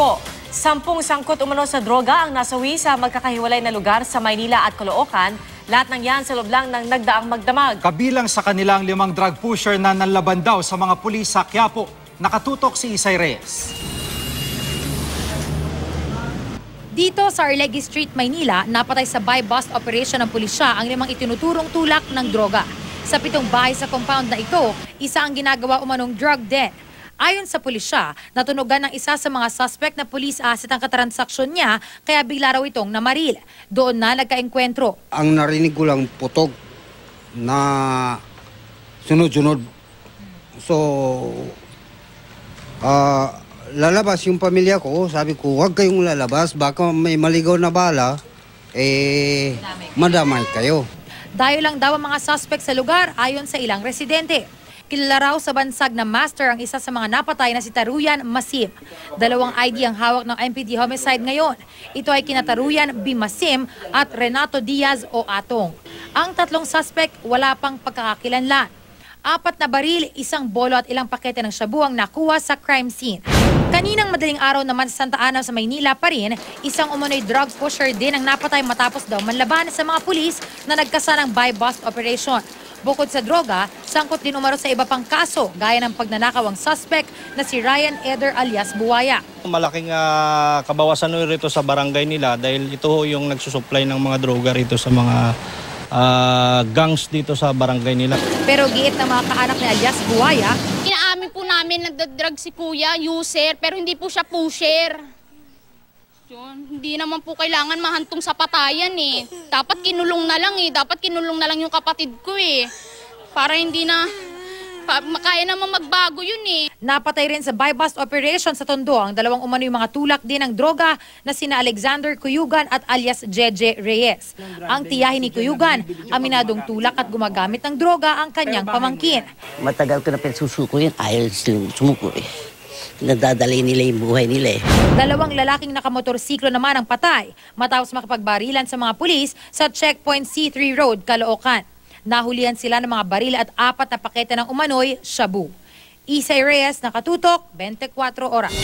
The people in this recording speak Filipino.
po, 10 sangkot umano sa droga ang nasawi sa magkakahiwalay na lugar sa Maynila at Caloocan. Lahat ng yan sa loob lang ng nagdaang magdamag. Kabilang sa kanilang 5 drug pusher na nanlaban daw sa mga pulis sa Quiapo. Nakatutok si Isay Reyes. Dito sa Arlegui Street, Maynila, napatay sa buy-bust operation ng pulisya ang 5 itinuturong tulak ng droga. Sa 7 bahay sa compound na ito, isa ang ginagawa umanong drug den. Ayon sa pulisya, natunugan ng isa sa mga suspect na police asset ang katransaksyon niya, kaya bigla raw itong namaril. Doon na nagkaengkwentro. Ang narinig ko lang putok na sunod-sunod. So, lalabas yung pamilya ko. Sabi ko, huwag kayong lalabas. Baka may maligaw na bala, madamay kayo. Dayo lang daw ang mga suspect sa lugar ayon sa ilang residente. Kilala raw sa bansag na master ang isa sa mga napatay na si Taruyan Masim. 2 ID ang hawak ng MPD homicide ngayon. Ito ay kina Taruyan B. Masim at Renato Diaz o Atong. Ang 3 suspect wala pang pagkakakilanlan. 4 na baril, 1 bolo at ilang pakete ng shabu ang nakuha sa crime scene. Kaninang madaling araw naman sa Santa Ana sa Maynila pa rin, isang umano'y drug pusher din ang napatay matapos daw manlaban sa mga pulis na nagkasa ng buy-bust operation. Bukod sa droga, sangkot din umaro sa iba pang kaso, gaya ng pagnanakaw ang suspect na si Ryan Eder alias Buwaya. Malaking kabawasan rito sa barangay nila dahil ito yung nagsusupply ng mga droga rito sa mga gangs dito sa barangay nila. Pero giit ng mga kaanak ni alias Buwaya, inaamin po namin nagdadrag si kuya, user, pero hindi po siya pusher. Hindi naman po kailangan mahantong sa patayan eh. Dapat kinulong na lang eh. Dapat kinulong na lang yung kapatid ko eh. Para hindi na, makaya naman magbago yun eh. napatay rin sa buy-bust operation sa Tondo ang 2 umano'y mga tulak din ng droga na sina Alexander Cuyugan at alias Jeje Reyes. Ang tiyahin ni Cuyugan, aminadong tulak at gumagamit ng droga ang kanyang pamangkin. Matagal ko na pinasusuko yun, ayaw silang sumuko eh. Nadadali nila yung buhay nila eh. 2 lalaking nakamotorsiklo naman ang patay matapos makipagbarilan sa mga pulis sa Checkpoint C3 Road, Caloocan. Nahulihan sila ng mga baril at 4 na pakete ng umano'y shabu. Isay Reyes, nakatutok, 24 oras.